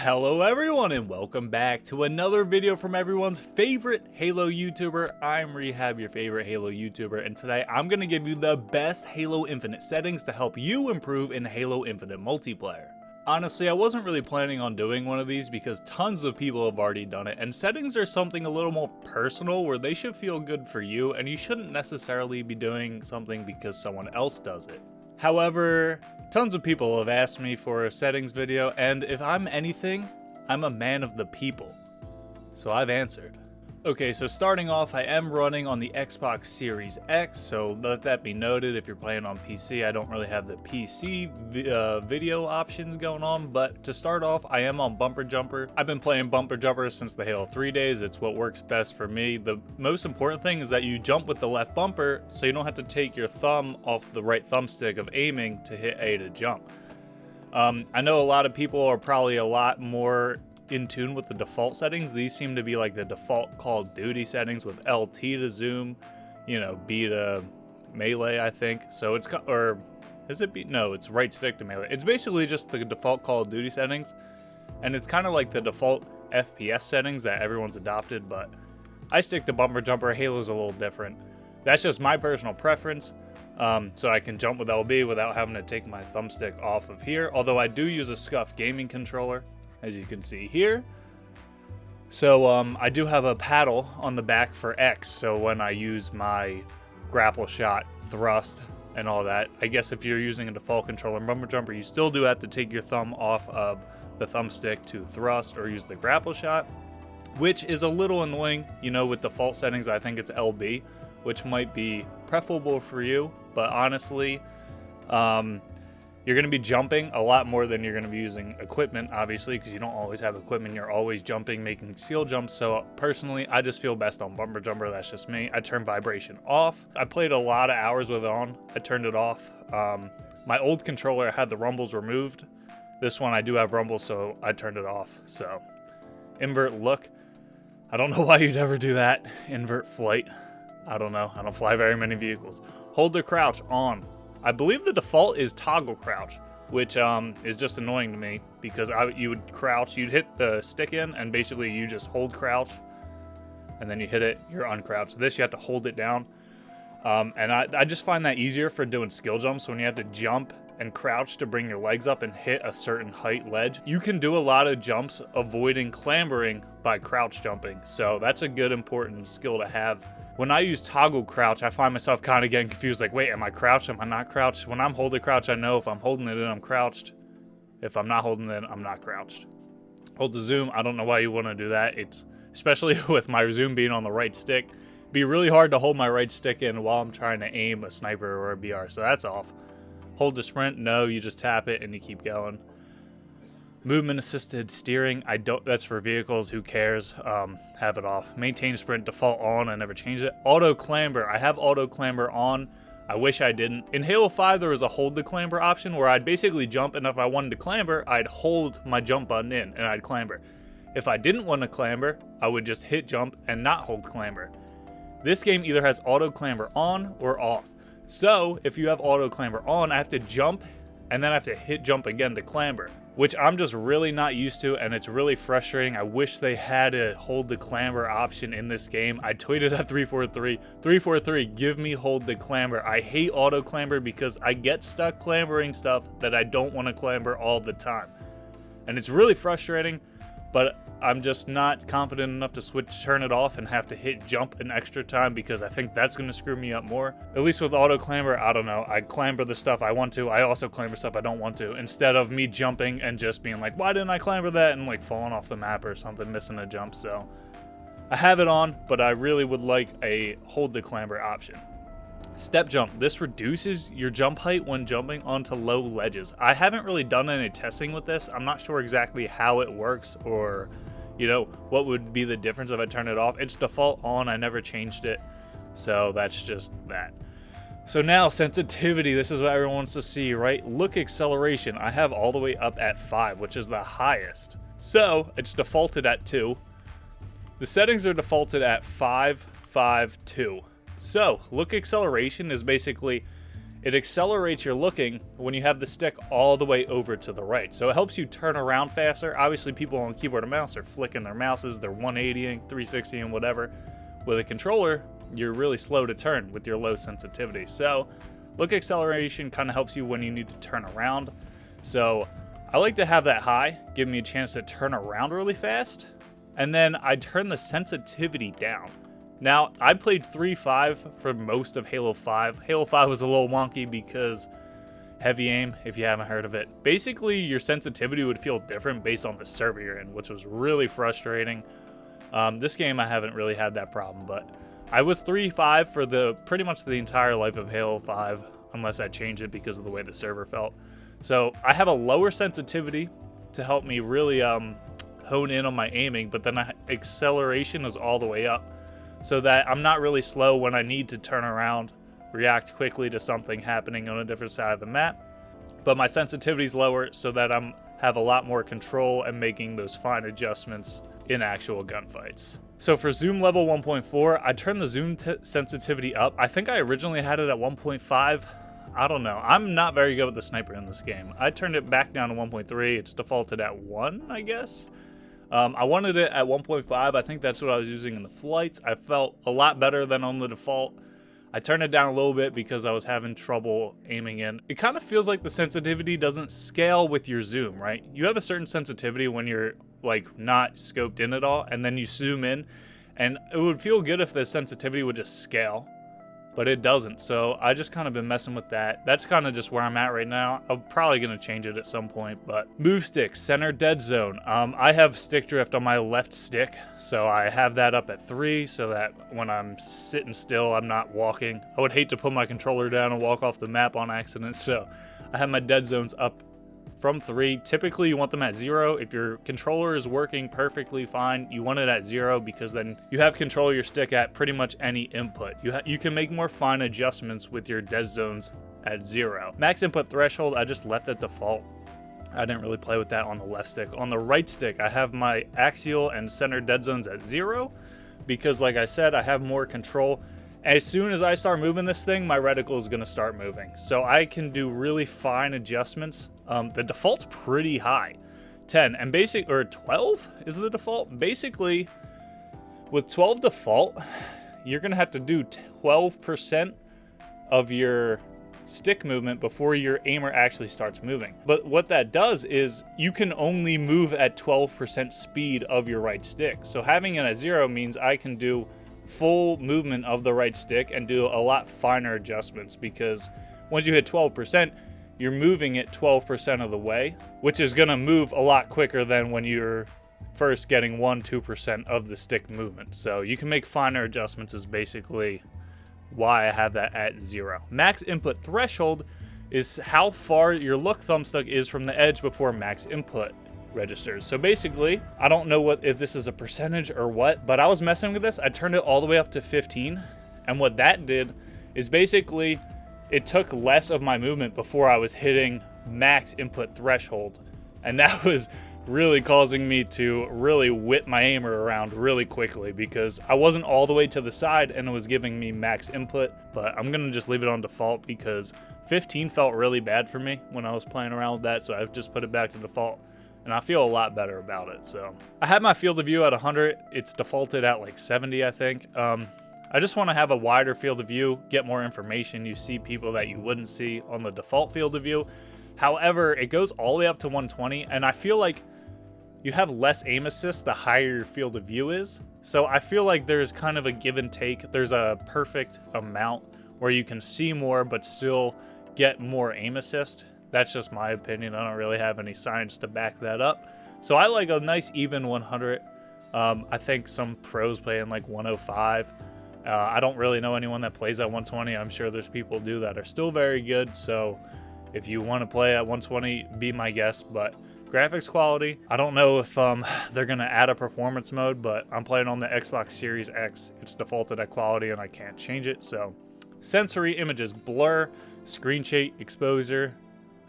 Hello everyone and welcome back to another video from everyone's favorite Halo YouTuber. I'm Rehab, your favorite Halo YouTuber, and today I'm going to give you the best Halo Infinite settings to help you improve in Halo Infinite multiplayer. Honestly, I wasn't really planning on doing one of these because tons of people have already done it, and settings are something a little more personal where they should feel good for you and you shouldn't necessarily be doing something because someone else does it. However, tons of people have asked me for a settings video, and if I'm anything, I'm a man of the people. So I've answered. Okay, so starting off, I am running on the Xbox Series X, so let that be noted. If you're playing on PC, I don't really have the PC video options going on, but to start off, I am on Bumper Jumper. I've been playing Bumper Jumper since the Halo 3 days. It's what works best for me. The most important thing is that you jump with the left bumper, so you don't have to take your thumb off the right thumbstick of aiming to hit A to jump. I know a lot of people are probably a lot more in tune with the default settings. These seem to be like the default Call of Duty settings with LT to zoom, you know, B to melee, I think. So it's, or is it B? No, it's right stick to melee. It's basically just the default Call of Duty settings, and it's kind of like the default FPS settings that everyone's adopted, but I stick to Bumper Jumper. Halo's a little different. That's just my personal preference. So I can jump with LB without having to take my thumbstick off of here, although I do use a SCUF gaming controller, as you can see here. So I do have a paddle on the back for X, so when I use my grapple shot, thrust, and all that, I guess if you're using a default controller in Bumper Jumper, you still do have to take your thumb off of the thumbstick to thrust or use the grapple shot, which is a little annoying. You know, with default settings, I think it's LB, which might be preferable for you, but honestly, you're going to be jumping a lot more than you're going to be using equipment, obviously, because you don't always have equipment. You're always jumping, making skill jumps. So personally, I just feel best on Bumper Jumper. That's just me. I turn vibration off. I played a lot of hours with it on. I turned it off. My old controller had the rumbles removed. This one, I do have rumbles, so I turned it off. So invert look. I don't know why you'd ever do that. Invert flight. I don't know. I don't fly very many vehicles. Hold the crouch on. I believe the default is toggle crouch, which is just annoying to me because you would crouch, you'd hit the stick in, and basically you just hold crouch, and then you hit it, you're uncrouched. This, you have to hold it down, and I just find that easier for doing skill jumps. When you have to jump and crouch to bring your legs up and hit a certain height ledge, you can do a lot of jumps avoiding clambering by crouch jumping, so that's a good important skill to have. When I use toggle crouch, I find myself kind of getting confused, like, wait, am I crouched? Am I not crouched? When I'm holding crouch, I know if I'm holding it in, I'm crouched. If I'm not holding it, I'm not crouched. Hold the zoom, I don't know why you want to do that. It's, especially with my zoom being on the right stick, it'd be really hard to hold my right stick in while I'm trying to aim a sniper or a BR, so that's off. Hold the sprint, no, you just tap it and you keep going. Movement assisted steering, that's for vehicles, who cares? Have it off. Maintain sprint, default on, I never changed it. Auto clamber, I have auto clamber on. I wish I didn't. In Halo 5, there was a hold the clamber option where I'd basically jump, and if I wanted to clamber, I'd hold my jump button in and I'd clamber. If I didn't want to clamber, I would just hit jump and not hold clamber. This game either has auto clamber on or off. So if you have auto clamber on, I have to jump and then I have to hit jump again to clamber, which I'm just really not used to, and it's really frustrating. I wish they had a hold the clamber option in this game. I tweeted at 343, give me hold the clamber. I hate auto clamber because I get stuck clambering stuff that I don't want to clamber all the time. And it's really frustrating, but I'm just not confident enough to turn it off and have to hit jump an extra time because I think that's going to screw me up more. At least with auto clamber, I don't know. I clamber the stuff I want to. I also clamber stuff I don't want to, instead of me jumping and just being like, why didn't I clamber that? And like falling off the map or something, missing a jump. So I have it on, but I really would like a hold the clamber option. Step jump. This reduces your jump height when jumping onto low ledges. I haven't really done any testing with this. I'm not sure exactly how it works, or you know, what would be the difference if I turn it off. It's default on, I never changed it, so that's just that. So now sensitivity, this is what everyone wants to see, right? Look acceleration, I have all the way up at 5, which is the highest. So it's defaulted at 2. The settings are defaulted at 5, 5, 2. So look acceleration is basically it accelerates your looking when you have the stick all the way over to the right. So it helps you turn around faster. Obviously, people on keyboard and mouse are flicking their mouses, they're 180ing, 360 and whatever. With a controller, you're really slow to turn with your low sensitivity. So look acceleration kind of helps you when you need to turn around. So I like to have that high, give me a chance to turn around really fast. And then I turn the sensitivity down. Now, I played 3.5 for most of Halo 5. Halo 5 was a little wonky because heavy aim, if you haven't heard of it. Basically, your sensitivity would feel different based on the server you're in, which was really frustrating. This game, I haven't really had that problem, but I was 3.5 for pretty much the entire life of Halo 5, unless I changed it because of the way the server felt. So I have a lower sensitivity to help me really hone in on my aiming, but then acceleration is all the way up, so that I'm not really slow when I need to turn around, react quickly to something happening on a different side of the map. But my sensitivity is lower so that I have a lot more control and making those fine adjustments in actual gunfights. So for zoom level 1.4, I turned the zoom sensitivity up. I think I originally had it at 1.5. I don't know. I'm not very good with the sniper in this game. I turned it back down to 1.3. It's defaulted at 1, I guess. I wanted it at 1.5. I think that's what I was using in the flights. I felt a lot better than on the default. I turned it down a little bit because I was having trouble aiming in. It kind of feels like the sensitivity doesn't scale with your zoom, right? You have a certain sensitivity when you're like not scoped in at all, and then you zoom in, and it would feel good if the sensitivity would just scale, but it doesn't. So I just kind of been messing with that. That's kind of just where I'm at right now. I'm probably going to change it at some point. But move stick, center dead zone. I have stick drift on my left stick, so I have that up at 3 so that when I'm sitting still, I'm not walking. I would hate to put my controller down and walk off the map on accident, so I have my dead zones up from 3. Typically you want them at 0. If your controller is working perfectly fine, you want it at 0, because then you have control of your stick at pretty much any input. You can make more fine adjustments with your dead zones at 0. Max input threshold, I just left at default. I didn't really play with that on the left stick. On the right stick, I have my axial and center dead zones at 0, because like I said, I have more control. As soon as I start moving this thing, my reticle is going to start moving. So I can do really fine adjustments. The default's pretty high, 10, and or 12 is the default. Basically, with 12 default, you're going to have to do 12% of your stick movement before your aimer actually starts moving. But what that does is you can only move at 12% speed of your right stick. So having it at 0 means I can do full movement of the right stick and do a lot finer adjustments, because once you hit 12%, you're moving it 12% of the way, which is going to move a lot quicker than when you're first getting 1-2% of the stick movement. So you can make finer adjustments is basically why I have that at 0. Max input threshold is how far your look thumbstick is from the edge before max input registers. So basically, I don't know if this is a percentage or what, but I was messing with this. I turned it all the way up to 15, and what that did is basically it took less of my movement before I was hitting max input threshold, and that was really causing me to really whip my aimer around really quickly, because I wasn't all the way to the side and it was giving me max input. But I'm gonna just leave it on default because 15 felt really bad for me when I was playing around with that, so I've just put it back to default, and I feel a lot better about it. So I have my field of view at 100. It's defaulted at like 70, I think. I just want to have a wider field of view, get more information. You see people that you wouldn't see on the default field of view. However, it goes all the way up to 120, and I feel like you have less aim assist the higher your field of view is. So I feel like there's kind of a give and take. There's a perfect amount where you can see more but still get more aim assist. That's just my opinion. I don't really have any science to back that up. So I like a nice even 100. I think some pros play in like 105. I don't really know anyone that plays at 120. I'm sure there's people do that are still very good. So if you want to play at 120, be my guest. But graphics quality, I don't know if they're going to add a performance mode, but I'm playing on the Xbox Series X. It's defaulted at quality and I can't change it. So sensory images, blur, screen shake, exposure,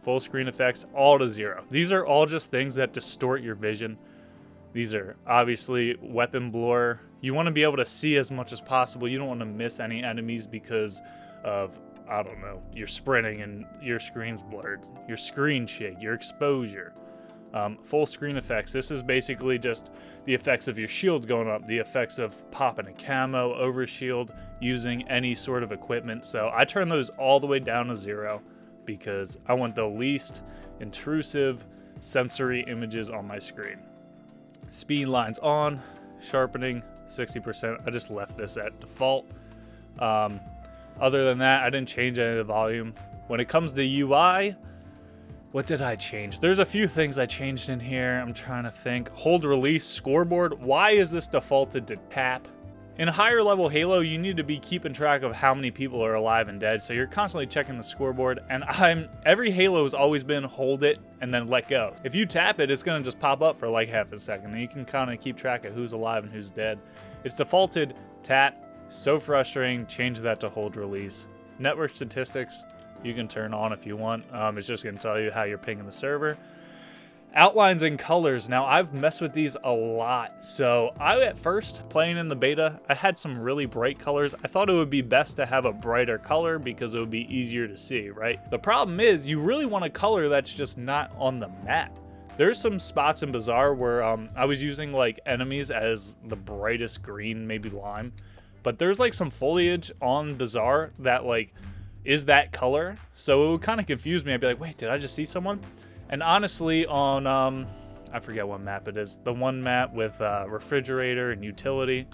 full screen effects, all to 0. These are all just things that distort your vision. These are obviously weapon blur. You want to be able to see as much as possible. You don't want to miss any enemies because of I don't know, you're sprinting and your screen's blurred, your screen shake, your exposure. Full screen effects. This is basically just the effects of your shield going up, the effects of popping a camo over shield, using any sort of equipment. So I turn those all the way down to 0 because I want the least intrusive sensory images on my screen. Speed lines on, sharpening 60%. I just left this at default. Other than that, I didn't change any of the volume. When it comes to UI, what did I change? There's a few things I changed in here. I'm trying to think. Hold release scoreboard. Why is this defaulted to tap? In higher level Halo, you need to be keeping track of how many people are alive and dead, so you're constantly checking the scoreboard, and every Halo has always been hold it and then let go. If you tap it, it's gonna just pop up for like half a second, and you can kind of keep track of who's alive and who's dead. It's defaulted tap. So frustrating. Change that to hold release. Network statistics, you can turn on if you want. It's just gonna tell you how you're pinging the server. Outlines and colors. Now, I've messed with these a lot. So at first, playing in the beta, I had some really bright colors. I thought it would be best to have a brighter color because it would be easier to see, right? The problem is you really want a color that's just not on the map. There's some spots in Bazaar where I was using like enemies as the brightest green, maybe lime. But there's like some foliage on Bazaar that like is that color. So it would kind of confuse me. I'd be like, wait, did I just see someone? And honestly, on, I forget what map it is. The one map with refrigerator and utility.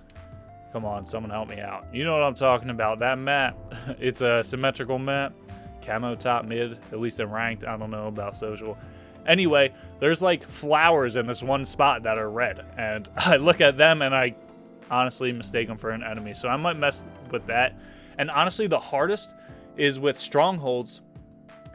Come on, someone help me out. You know what I'm talking about. That map, it's a symmetrical map. Camo top mid, at least in ranked. I don't know about social. Anyway, there's like flowers in this one spot that are red. And I look at them and I honestly mistake them for an enemy. So I might mess with that. And honestly, the hardest is with strongholds.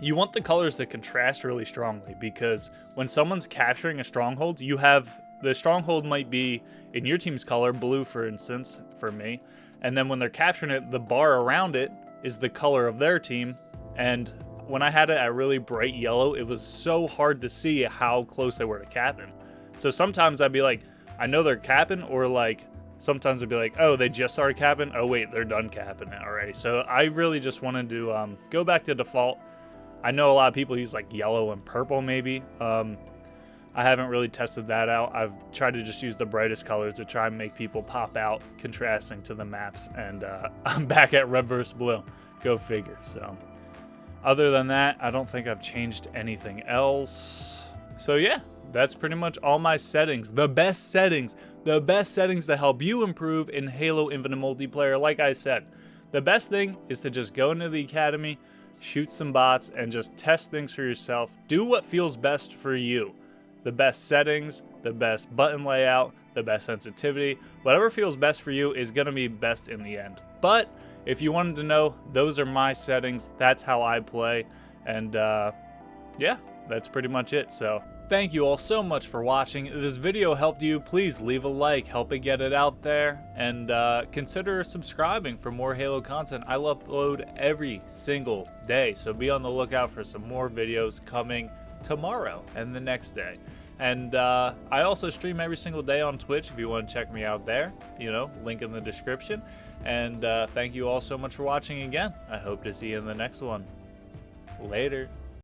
You want the colors to contrast really strongly because when someone's capturing a stronghold, you have the stronghold might be in your team's color, blue for instance, for me. And then when they're capturing it, the bar around it is the color of their team. And when I had it at really bright yellow, it was so hard to see how close they were to capping. So sometimes I'd be like, I know they're capping, or like sometimes I'd be like, oh, they just started capping. Oh wait, they're done capping it already. So I really just wanted to go back to default. I know a lot of people use like yellow and purple maybe. I haven't really tested that out. I've tried to just use the brightest colors to try and make people pop out, contrasting to the maps. And I'm back at red versus blue. Go figure. So other than that, I don't think I've changed anything else. So yeah, that's pretty much all my settings. The best settings to help you improve in Halo Infinite multiplayer. Like I said, the best thing is to just go into the academy, shoot some bots, and just test things for yourself. Do what feels best for you. The best settings, the best button layout, the best sensitivity, whatever feels best for you is going to be best in the end. But if you wanted to know, those are my settings. That's how I play. And yeah, that's pretty much it. So thank you all so much for watching. If this video helped you, please leave a like, help it get it out there, and consider subscribing for more Halo content. I upload every single day, so be on the lookout for some more videos coming tomorrow and the next day. And I also stream every single day on Twitch if you want to check me out there, you know, link in the description. And thank you all so much for watching again. I hope to see you in the next one. Later.